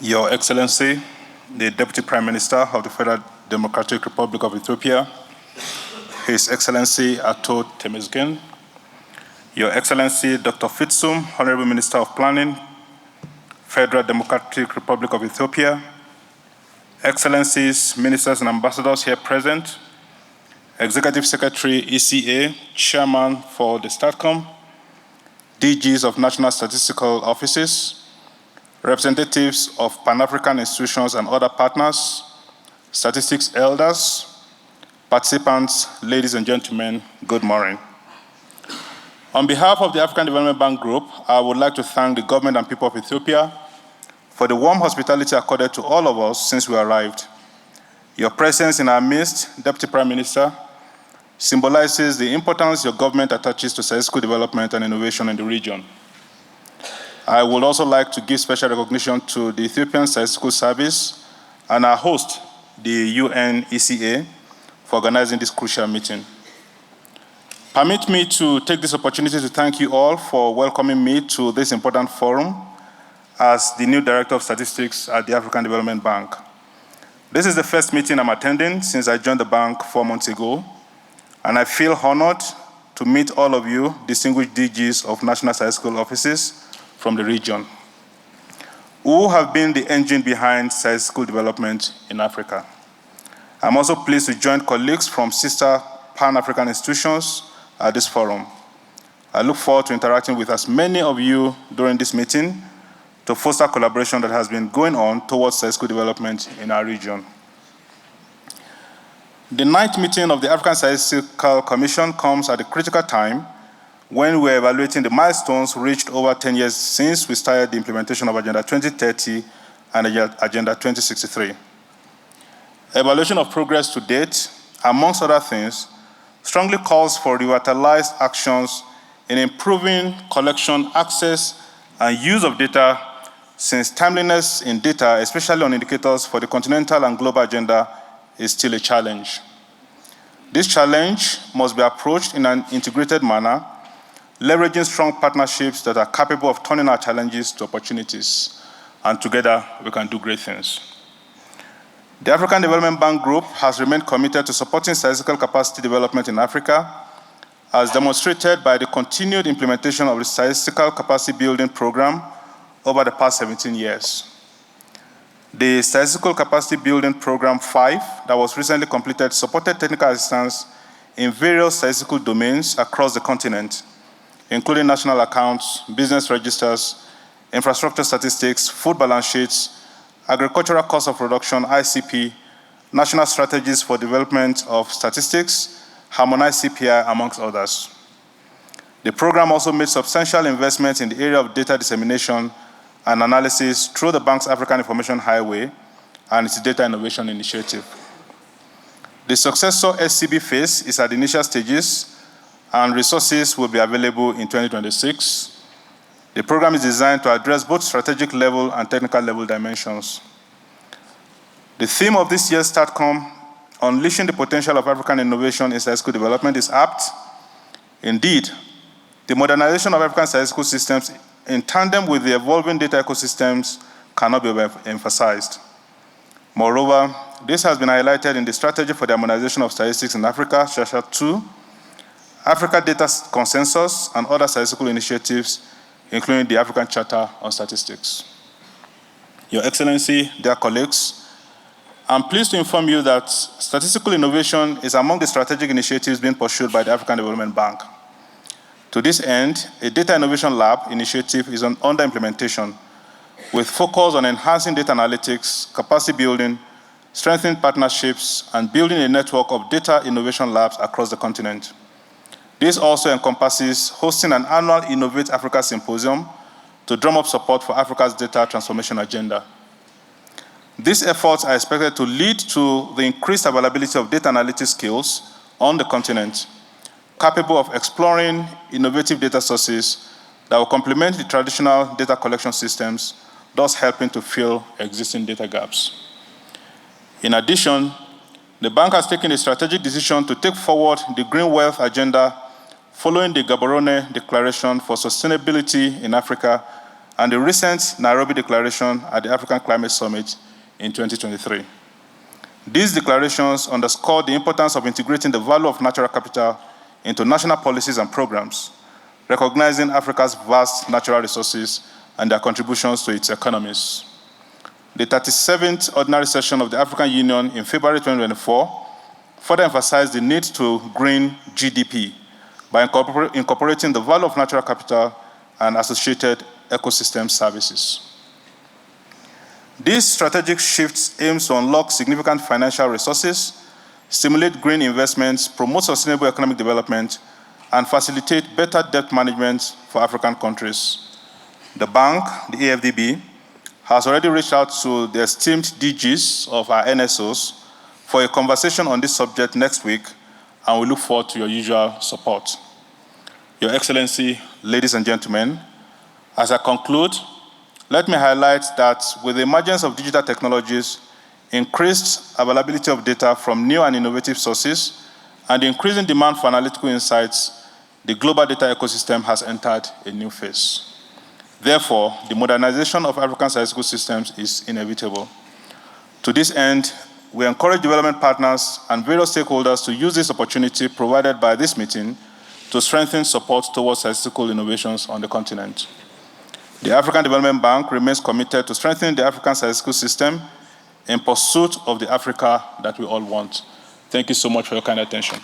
Your Excellency, the Deputy Prime Minister of the Federal Democratic Republic of Ethiopia, His Excellency Ato Temesgen, Your Excellency Dr. Fitsum, Honorable Minister of Planning, Federal Democratic Republic of Ethiopia, Excellencies, Ministers and Ambassadors here present, Executive Secretary, ECA, Chairman for the StatCom, DGs of National Statistical Offices, representatives of Pan-African institutions and other partners, statistics elders, participants, ladies and gentlemen, good morning. On behalf of the African Development Bank Group, I would like to thank the government and people of Ethiopia for the warm hospitality accorded to all of us since we arrived. Your presence in our midst, Deputy Prime Minister, symbolizes the importance your government attaches to statistical development and innovation in the region. I would also like to give special recognition to the Ethiopian Statistical Service and our host, the UNECA, for organizing this crucial meeting. Permit me to take this opportunity to thank you all for welcoming me to this important forum as the new Director of Statistics at the African Development Bank. This is the first meeting I'm attending since I joined the bank 4 months ago, and I feel honored to meet all of you, distinguished DGs of National Statistical Offices from the region, who have been the engine behind statistical development in Africa. I'm also pleased to join colleagues from sister Pan-African institutions at this forum. I look forward to interacting with as many of you during this meeting to foster collaboration that has been going on towards statistical development in our region. The 9th meeting of the African Statistical Commission comes at a critical time when we're evaluating the milestones reached over 10 years since we started the implementation of Agenda 2030 and Agenda 2063. Evaluation of progress to date, amongst other things, strongly calls for revitalized actions in improving collection, access, and use of data, since timeliness in data, especially on indicators for the continental and global agenda, is still a challenge. This challenge must be approached in an integrated manner, leveraging strong partnerships that are capable of turning our challenges to opportunities, and together we can do great things. The African Development Bank Group has remained committed to supporting statistical capacity development in Africa, as demonstrated by the continued implementation of the Statistical Capacity Building Program over the past 17 years. The Statistical Capacity Building Program 5 that was recently completed supported technical assistance in various statistical domains across the continent, including national accounts, business registers, infrastructure statistics, food balance sheets, agricultural cost of production, ICP, national strategies for development of statistics, harmonized CPI, amongst others. The program also made substantial investments in the area of data dissemination and analysis through the bank's African Information Highway and its Data Innovation Initiative. The successor SCB phase is at the initial stages, and resources will be available in 2026. The program is designed to address both strategic level and technical level dimensions. The theme of this year's StatCom, Unleashing the Potential of African Innovation in Statistical Development, is apt. Indeed, the modernization of African statistical systems in tandem with the evolving data ecosystems cannot be emphasized. Moreover, this has been highlighted in the Strategy for the Harmonization of Statistics in Africa, Shasha 2, Africa Data Consensus, and other statistical initiatives, including the African Charter on Statistics. Your Excellency, dear colleagues, I'm pleased to inform you that statistical innovation is among the strategic initiatives being pursued by the African Development Bank. To this end, a Data Innovation Lab initiative is under implementation, with focus on enhancing data analytics, capacity building, strengthening partnerships, and building a network of data innovation labs across the continent. This also encompasses hosting an annual Innovate Africa Symposium to drum up support for Africa's data transformation agenda. These efforts are expected to lead to the increased availability of data analytics skills on the continent, capable of exploring innovative data sources that will complement the traditional data collection systems, thus helping to fill existing data gaps. In addition, the bank has taken a strategic decision to take forward the Green Wealth Agenda following the Gaborone Declaration for Sustainability in Africa and the recent Nairobi Declaration at the African Climate Summit in 2023. These declarations underscore the importance of integrating the value of natural capital into national policies and programs, recognizing Africa's vast natural resources and their contributions to its economies. The 37th Ordinary Session of the African Union in February 2024 further emphasized the need to green GDP by incorporating the value of natural capital and associated ecosystem services. These strategic shifts aim to unlock significant financial resources, stimulate green investments, promote sustainable economic development, and facilitate better debt management for African countries. The bank, the AFDB, has already reached out to the esteemed DGs of our NSOs for a conversation on this subject next week, and we look forward to your usual support. Your Excellency, ladies and gentlemen, as I conclude, let me highlight that with the emergence of digital technologies, increased availability of data from new and innovative sources, and the increasing demand for analytical insights, the global data ecosystem has entered a new phase. Therefore, the modernization of African statistical systems is inevitable. To this end, we encourage development partners and various stakeholders to use this opportunity provided by this meeting to strengthen support towards statistical innovations on the continent. The African Development Bank remains committed to strengthening the African statistical system in pursuit of the Africa that we all want. Thank you so much for your kind attention.